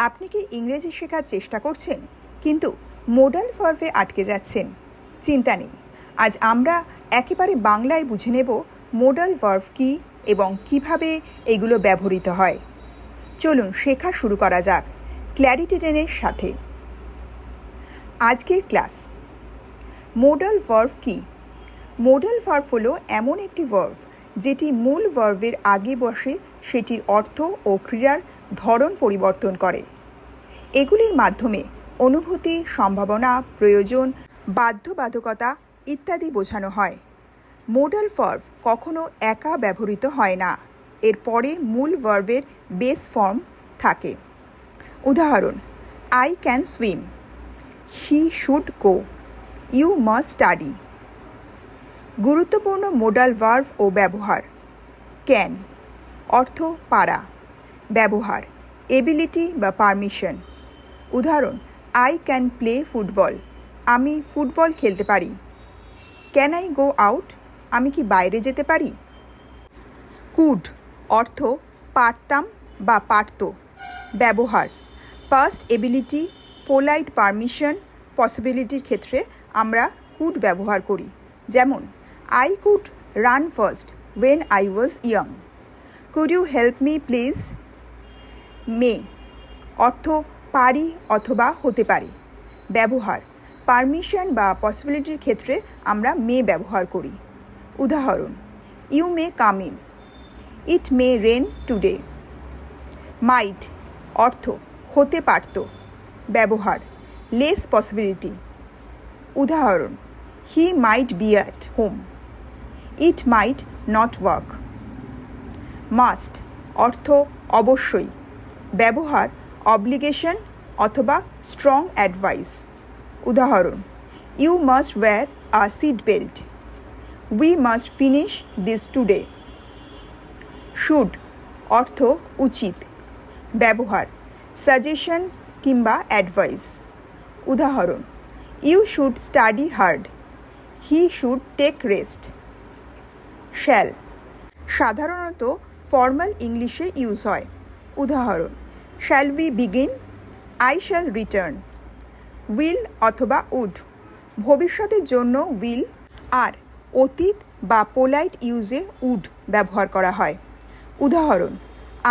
আপনি কি ইংরেজি শেখার চেষ্টা করছেন কিন্তু মোডাল ভার্বে আটকে যাচ্ছেন? চিন্তা নেই, আজ আমরা একেবারে বাংলায় বুঝে নেব মোডাল ভার্ব কী এবং কিভাবে এগুলো ব্যবহৃত হয়। চলুন শেখা শুরু করা যাক ক্ল্যারিটি 10-এর সাথে। আজকের ক্লাস। মোডাল ভার্ব কী? মোডাল ভার্ব হলো এমন একটি ভার্ব যেটি মূল ভার্বের আগে বসে সেটির অর্থ ও ক্রিয়ার ধরন পরিবর্তন করে। এগুলির মাধ্যমে অনুভূতি, সম্ভাবনা, প্রয়োজন, বাধ্যবাধকতা ইত্যাদি বোঝানো হয়। মোডাল ভার্ব কখনো একা ব্যবহৃত হয় না, এর পরে মূল ভার্বের বেস ফর্ম থাকে। উদাহরণ: I can swim, he should go, you must study. গুরুত্বপূর্ণ মোডাল ভার্ব ও ব্যবহার: ক্যান অর্থ পারা, ব্যবহার এবিলিটি বা পারমিশন। উদাহরণ: আই ক্যান প্লে ফুটবল, আমি ফুটবল খেলতে পারি। ক্যান আই গো আউট, আমি কি বাইরে যেতে পারি। কুড অর্থ পারতাম বা পারত, ব্যবহার পাস্ট এবিলিটি, পোলাইট পারমিশন, পসিবিলিটির ক্ষেত্রে আমরা কুড ব্যবহার করি। যেমন: I could run fast when I was young. Could you help me please. May অর্থ পারি অথবা হতে পারে, ব্যবহার পারমিশন বা পসিবিলিটির ক্ষেত্রে আমরা মে ব্যবহার করি। উদাহরণ: you may come in, it may rain today. Might অর্থ হতে পারত, ব্যবহার লেস পসিবিলিটি। উদাহরণ: he might be at home, it might not work. Must অর্থ অবশ্যই, ব্যবহার অব্লিগেশন অথবা স্ট্রং অ্যাডভাইস। উদাহরণ: you must wear a seat belt, we must finish this today. Should অর্থ উচিত, ব্যবহার সাজেশন কিংবা অ্যাডভাইস। উদাহরণ: you should study hard, he should take rest. Shall সাধারণত ফর্মাল ইংলিশে ইউজ হয়। উদাহরণ: shall we begin, I shall return. Will অথবা উড ভবিষ্যতের জন্য উইল, আর অতীত বা পোলাইট ইউজে উড ব্যবহার করা হয়। উদাহরণ: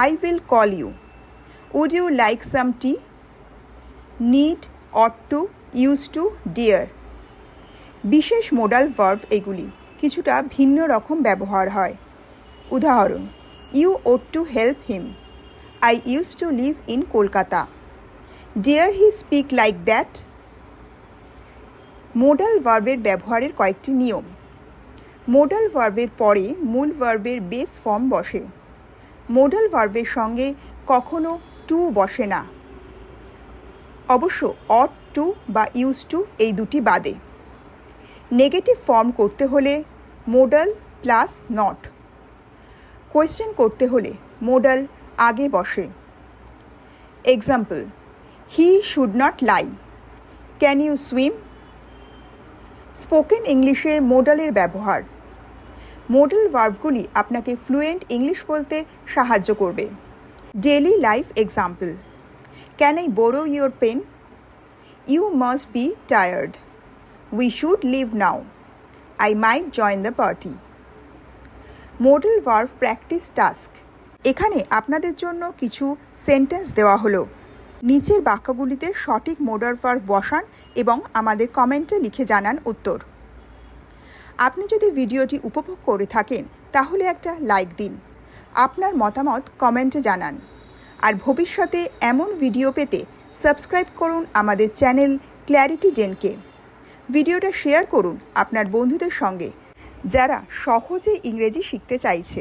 I will call you, would you like some tea. Need, ought to, use to, dare. বিশেষ মোডাল ভার্ব এগুলি, কিছুটা ভিন্ন রকম ব্যবহার হয়। উদাহরণ: you ought to help him, I use to live in Kolkata. Dare he speak like that. Modal ভার্বের ব্যবহারের কয়েকটি নিয়ম। মোডাল ভার্বের পরে মূল ভার্বের বেস ফর্ম বসে। মোডাল ভার্বের সঙ্গে কখনো টু বসে না, অবশ্য অট টু বা ইউজ টু এই দুটি বাদে। নেগেটিভ ফর্ম করতে হলে মোডাল প্লাস নট। কোয়েশ্চেন করতে হলে মোডাল আগে বসে। Example: he should not lie, can you swim. Spoken ইংলিশে মোডালের ব্যবহার। মোডাল ভার্বগুলি আপনাকে ফ্লুয়েন্ট ইংলিশ বলতে সাহায্য করবে। Daily life example: can I borrow your pen, you must be tired, we should leave now, I might join the party. Modal verb practice task. এখানে আপনাদের জন্য কিছু সেন্টেন্স দেওয়া হলো। নিচের বাক্যগুলিতে সঠিক মোডাল ভার্ব বসান এবং আমাদের কমেন্টে লিখে জানান উত্তর। আপনি যদি ভিডিওটি উপভোগ করে থাকেন তাহলে একটা লাইক দিন, আপনার মতামত কমেন্টে জানান, আর ভবিষ্যতে এমন ভিডিও পেতে সাবস্ক্রাইব করুন আমাদের চ্যানেল ক্ল্যারিটি 10কে। ভিডিওটা শেয়ার করুন আপনার বন্ধুদের সঙ্গে যারা সহজে ইংরেজি শিখতে চাইছে।